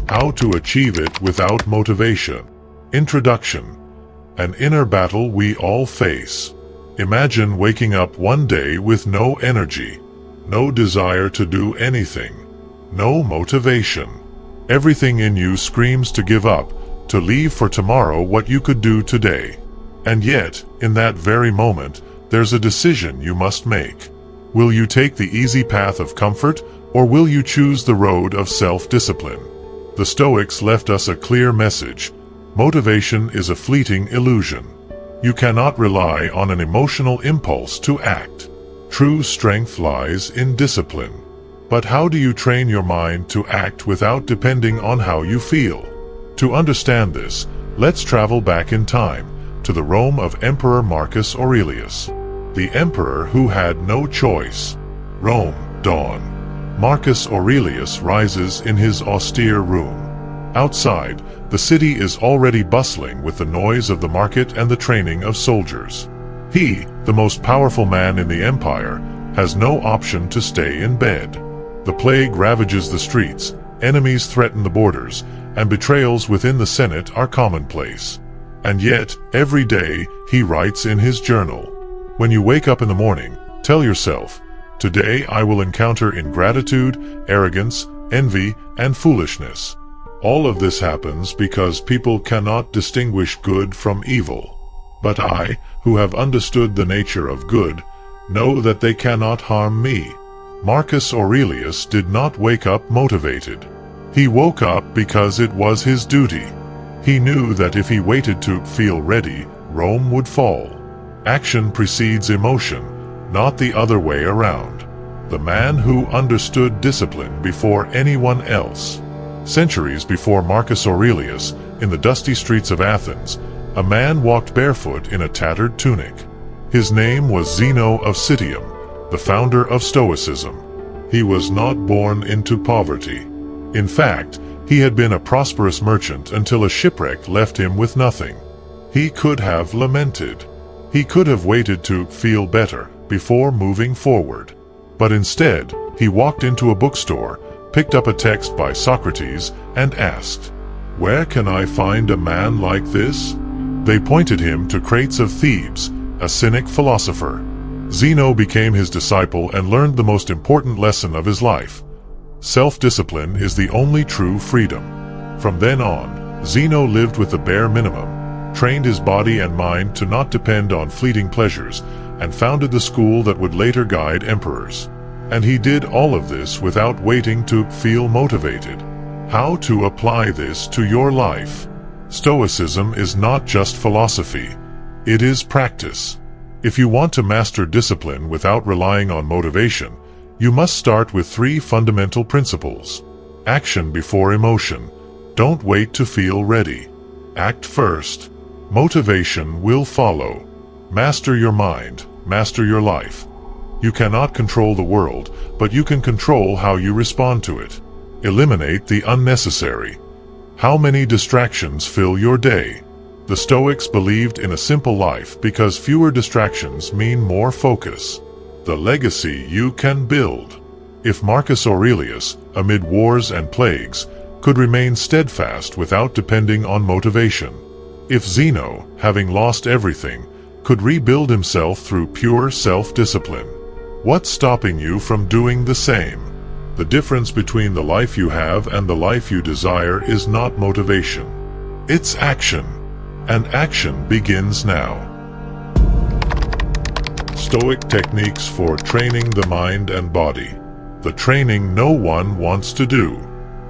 How to achieve it without motivation. Introduction. An inner battle we all face. Imagine waking up one day with no energy, no desire to do anything, no motivation. Everything in you screams to give up, to leave for tomorrow what you could do today. And yet, in that very moment, there's a decision you must make. Will you take the easy path of comfort, or will you choose the road of self-discipline? The Stoics left us a clear message. Motivation is a fleeting illusion. You cannot rely on an emotional impulse to act. True strength lies in discipline. But how do you train your mind to act without depending on how you feel? To understand this, let's travel back in time, to the Rome of Emperor Marcus Aurelius. The emperor who had no choice. Rome, dawn. Marcus Aurelius rises in his austere room. Outside, the city is already bustling with the noise of the market and the training of soldiers. He, the most powerful man in the empire, has no option to stay in bed. The plague ravages the streets, enemies threaten the borders, and betrayals within the Senate are commonplace. And yet, every day, he writes in his journal. When you wake up in the morning, tell yourself, "Today I will encounter ingratitude, arrogance, envy, and foolishness." All of this happens because people cannot distinguish good from evil. But I, who have understood the nature of good, know that they cannot harm me. Marcus Aurelius did not wake up motivated. He woke up because it was his duty. He knew that if he waited to feel ready, Rome would fall. Action precedes emotion, not the other way around. The man who understood discipline before anyone else. Centuries before Marcus Aurelius, in the dusty streets of Athens, a man walked barefoot in a tattered tunic. His name was Zeno of Citium, the founder of Stoicism. He was not born into poverty. In fact, he had been a prosperous merchant until a shipwreck left him with nothing. He could have lamented. He could have waited to feel better before moving forward. But instead, he walked into a bookstore, picked up a text by Socrates, and asked, "Where can I find a man like this?" They pointed him to Crates of Thebes, a cynic philosopher. Zeno became his disciple and learned the most important lesson of his life. Self-discipline is the only true freedom. From then on, Zeno lived with the bare minimum, trained his body and mind to not depend on fleeting pleasures, and founded the school that would later guide emperors. And he did all of this without waiting to feel motivated. How to apply this to your life? Stoicism is not just philosophy. It is practice. If you want to master discipline without relying on motivation, you must start with 3 fundamental principles. Action before emotion. Don't wait to feel ready. Act first. Motivation will follow. Master your mind, master your life. You cannot control the world, but you can control how you respond to it. Eliminate the unnecessary. How many distractions fill your day? The Stoics believed in a simple life because fewer distractions mean more focus. The legacy you can build. If Marcus Aurelius, amid wars and plagues, could remain steadfast without depending on motivation. If Zeno, having lost everything, could rebuild himself through pure self-discipline. What's stopping you from doing the same? The difference between the life you have and the life you desire is not motivation. It's action. And action begins now. Stoic techniques for training the mind and body. The training no one wants to do.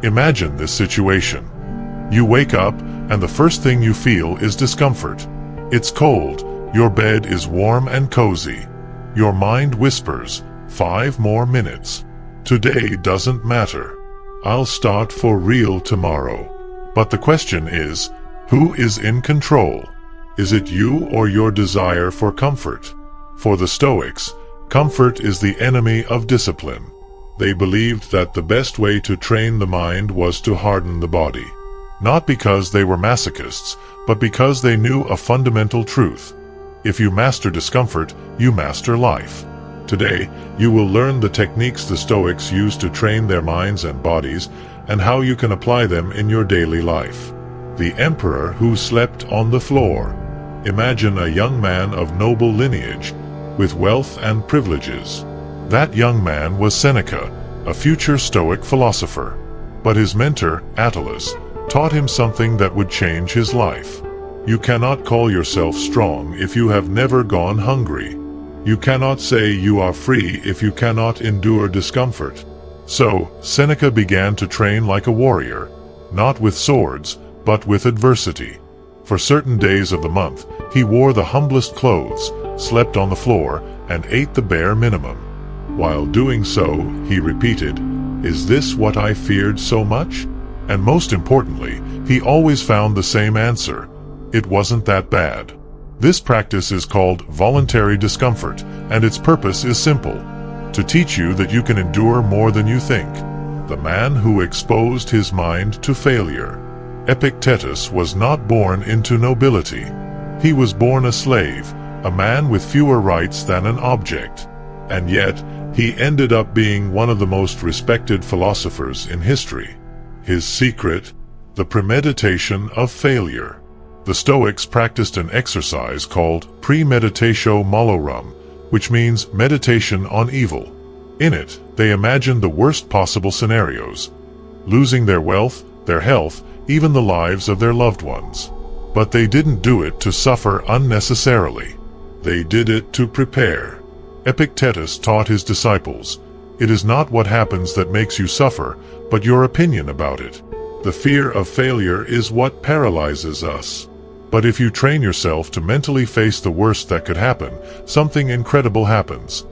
Imagine this situation. You wake up, and the first thing you feel is discomfort. It's cold, your bed is warm and cozy. Your mind whispers, 5 more minutes. Today doesn't matter. I'll start for real tomorrow. But the question is, who is in control? Is it you or your desire for comfort? For the Stoics, comfort is the enemy of discipline. They believed that the best way to train the mind was to harden the body. Not because they were masochists, but because they knew a fundamental truth. If you master discomfort, you master life. Today, you will learn the techniques the Stoics used to train their minds and bodies, and how you can apply them in your daily life. The emperor who slept on the floor. Imagine a young man of noble lineage, with wealth and privileges. That young man was Seneca, a future Stoic philosopher. But his mentor, Attalus, taught him something that would change his life. You cannot call yourself strong if you have never gone hungry. You cannot say you are free if you cannot endure discomfort. So, Seneca began to train like a warrior, not with swords, but with adversity. For certain days of the month, he wore the humblest clothes, slept on the floor, and ate the bare minimum. While doing so, he repeated, "Is this what I feared so much?" And most importantly, he always found the same answer. It wasn't that bad. This practice is called voluntary discomfort, and its purpose is simple: to teach you that you can endure more than you think. The man who exposed his mind to failure. Epictetus was not born into nobility. He was born a slave, a man with fewer rights than an object. And yet, he ended up being one of the most respected philosophers in history. His secret? The premeditation of failure. The Stoics practiced an exercise called premeditatio malorum, which means meditation on evil. In it, they imagined the worst possible scenarios, losing their wealth, their health, even the lives of their loved ones. But they didn't do it to suffer unnecessarily. They did it to prepare. Epictetus taught his disciples, "It is not what happens that makes you suffer, but your opinion about it. The fear of failure is what paralyzes us. But if you train yourself to mentally face the worst that could happen, something incredible happens.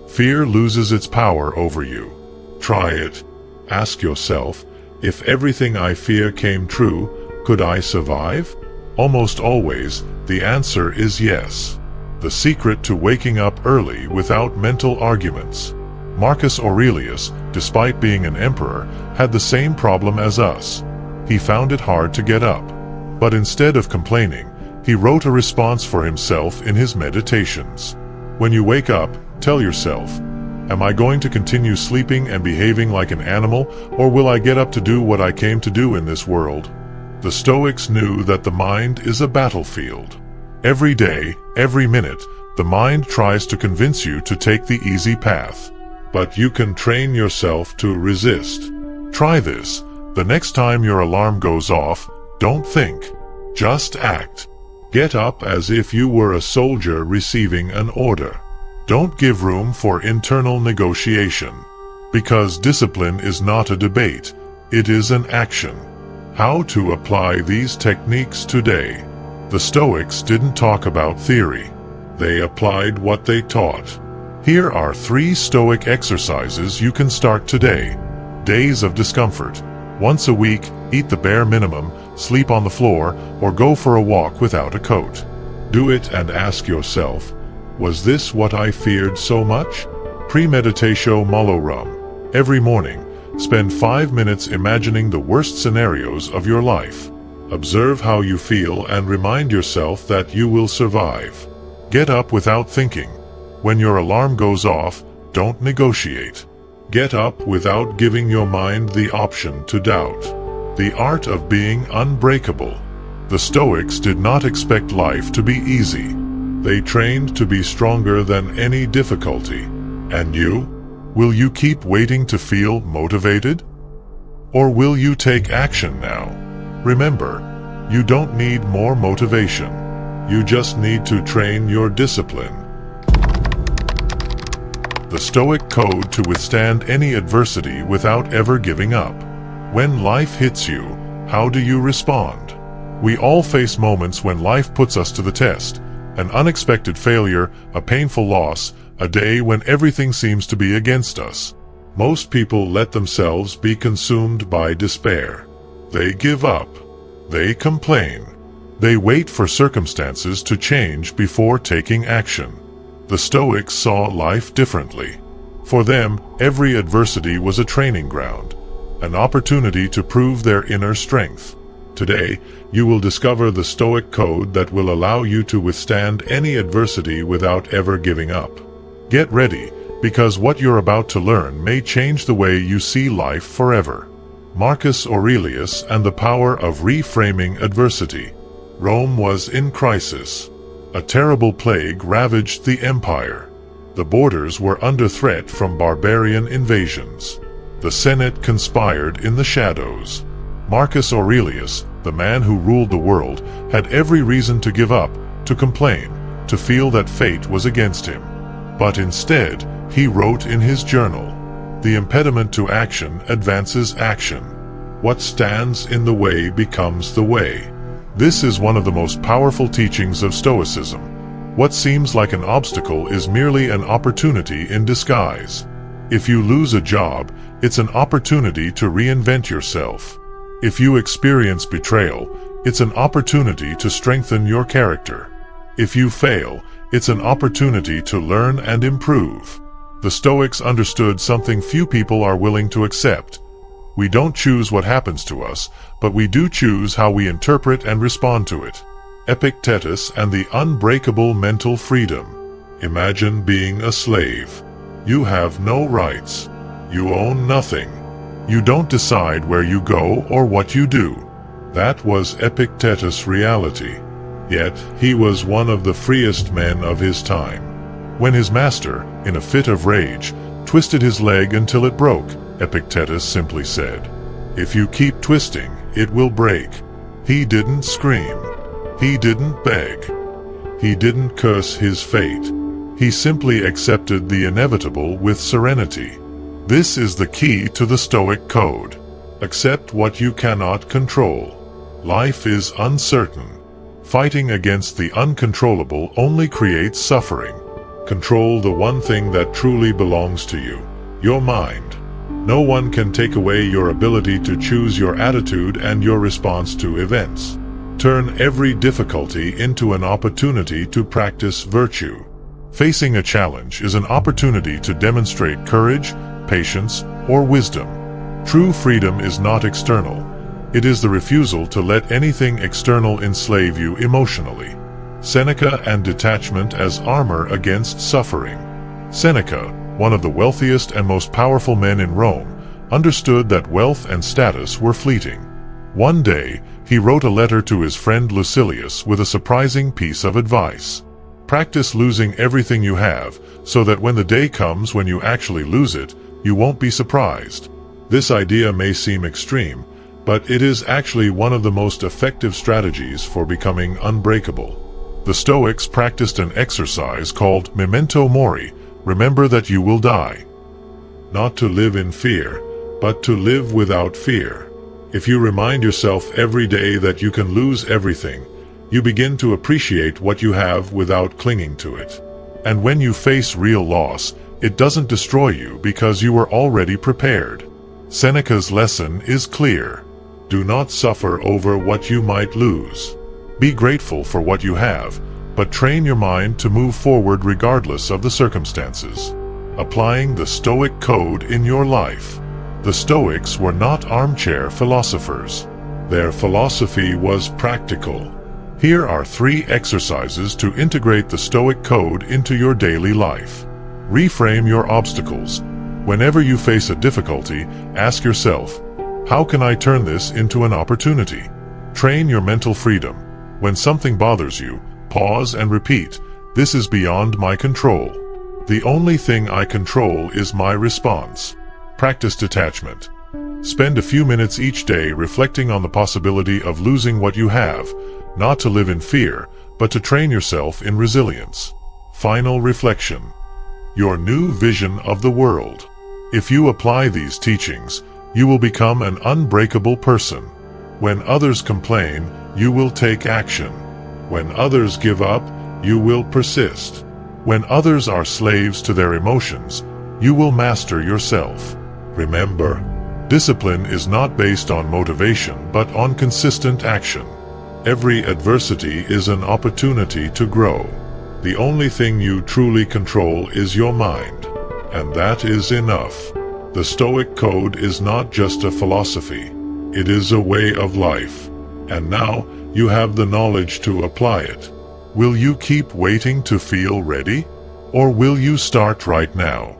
Fear loses its power over you. Try it. Ask yourself, if everything I fear came true, could I survive?" Almost always, the answer is yes. The secret to waking up early without mental arguments. Marcus Aurelius, despite being an emperor, had the same problem as us. He found it hard to get up. But instead of complaining, he wrote a response for himself in his meditations. When you wake up, tell yourself, "Am I going to continue sleeping and behaving like an animal, or will I get up to do what I came to do in this world?" The Stoics knew that the mind is a battlefield. Every day, every minute, the mind tries to convince you to take the easy path. But you can train yourself to resist. Try this. The next time your alarm goes off, don't think. Just act. Get up as if you were a soldier receiving an order. Don't give room for internal negotiation. Because discipline is not a debate, it is an action. How to apply these techniques today? The Stoics didn't talk about theory. They applied what they taught. Here are 3 Stoic exercises you can start today. Days of discomfort. Once a week, eat the bare minimum, sleep on the floor, or go for a walk without a coat. Do it and ask yourself, was this what I feared so much? Premeditatio malorum. Every morning, spend 5 minutes imagining the worst scenarios of your life. Observe how you feel and remind yourself that you will survive. Get up without thinking. When your alarm goes off, don't negotiate. Get up without giving your mind the option to doubt. The art of being unbreakable. The Stoics did not expect life to be easy. They trained to be stronger than any difficulty. And you? Will you keep waiting to feel motivated? Or will you take action now? Remember, you don't need more motivation. You just need to train your discipline. The Stoic code to withstand any adversity without ever giving up. When life hits you, how do you respond? We all face moments when life puts us to the test. An unexpected failure, a painful loss, a day when everything seems to be against us. Most people let themselves be consumed by despair. They give up. They complain. They wait for circumstances to change before taking action. The Stoics saw life differently. For them, every adversity was a training ground, an opportunity to prove their inner strength. Today, you will discover the Stoic code that will allow you to withstand any adversity without ever giving up. Get ready, because what you're about to learn may change the way you see life forever. Marcus Aurelius and the power of reframing adversity. Rome was in crisis. A terrible plague ravaged the empire. The borders were under threat from barbarian invasions. The Senate conspired in the shadows. Marcus Aurelius, the man who ruled the world, had every reason to give up, to complain, to feel that fate was against him. But instead, he wrote in his journal, "The impediment to action advances action. What stands in the way becomes the way." This is one of the most powerful teachings of Stoicism. What seems like an obstacle is merely an opportunity in disguise. If you lose a job, it's an opportunity to reinvent yourself. If you experience betrayal, it's an opportunity to strengthen your character. If you fail, it's an opportunity to learn and improve. The Stoics understood something few people are willing to accept. We don't choose what happens to us, but we do choose how we interpret and respond to it. Epictetus and the unbreakable mental freedom. Imagine being a slave. You have no rights. You own nothing. You don't decide where you go or what you do. That was Epictetus' reality. Yet, he was one of the freest men of his time. When his master, in a fit of rage, twisted his leg until it broke, Epictetus simply said, "If you keep twisting, it will break." He didn't scream. He didn't beg. He didn't curse his fate. He simply accepted the inevitable with serenity. This is the key to the Stoic code. Accept what you cannot control. Life is uncertain. Fighting against the uncontrollable only creates suffering. Control the one thing that truly belongs to you, your mind. No one can take away your ability to choose your attitude and your response to events. Turn every difficulty into an opportunity to practice virtue. Facing a challenge is an opportunity to demonstrate courage, patience, or wisdom. True freedom is not external. It is the refusal to let anything external enslave you emotionally. Seneca and detachment as armor against suffering. Seneca, one of the wealthiest and most powerful men in Rome, understood that wealth and status were fleeting. One day, he wrote a letter to his friend Lucilius with a surprising piece of advice. Practice losing everything you have, so that when the day comes when you actually lose it, you won't be surprised. This idea may seem extreme, but it is actually one of the most effective strategies for becoming unbreakable. The Stoics practiced an exercise called memento mori, remember that you will die. Not to live in fear, but to live without fear. If you remind yourself every day that you can lose everything, you begin to appreciate what you have without clinging to it. And when you face real loss, it doesn't destroy you because you were already prepared. Seneca's lesson is clear. Do not suffer over what you might lose. Be grateful for what you have, but train your mind to move forward regardless of the circumstances. Applying the Stoic code in your life. The Stoics were not armchair philosophers. Their philosophy was practical. Here are 3 exercises to integrate the Stoic code into your daily life. Reframe your obstacles. Whenever you face a difficulty, ask yourself, how can I turn this into an opportunity? Train your mental freedom. When something bothers you, pause and repeat, this is beyond my control. The only thing I control is my response. Practice detachment. Spend a few minutes each day reflecting on the possibility of losing what you have, not to live in fear, but to train yourself in resilience. Final reflection. Your new vision of the world. If you apply these teachings, you will become an unbreakable person. When others complain, you will take action. When others give up, you will persist. When others are slaves to their emotions, you will master yourself. Remember, discipline is not based on motivation but on consistent action. Every adversity is an opportunity to grow. The only thing you truly control is your mind, and that is enough. The Stoic code is not just a philosophy. It is a way of life. And now, you have the knowledge to apply it. Will you keep waiting to feel ready? Or will you start right now?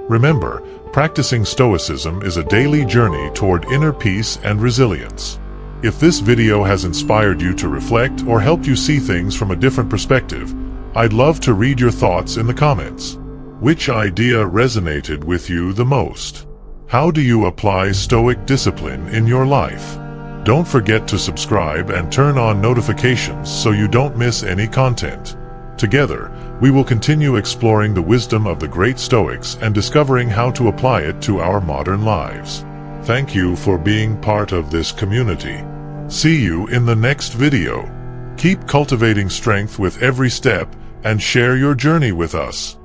Remember, practicing Stoicism is a daily journey toward inner peace and resilience. If this video has inspired you to reflect or helped you see things from a different perspective, I'd love to read your thoughts in the comments. Which idea resonated with you the most? How do you apply Stoic discipline in your life? Don't forget to subscribe and turn on notifications so you don't miss any content. Together, we will continue exploring the wisdom of the great Stoics and discovering how to apply it to our modern lives. Thank you for being part of this community. See you in the next video. Keep cultivating strength with every step and share your journey with us.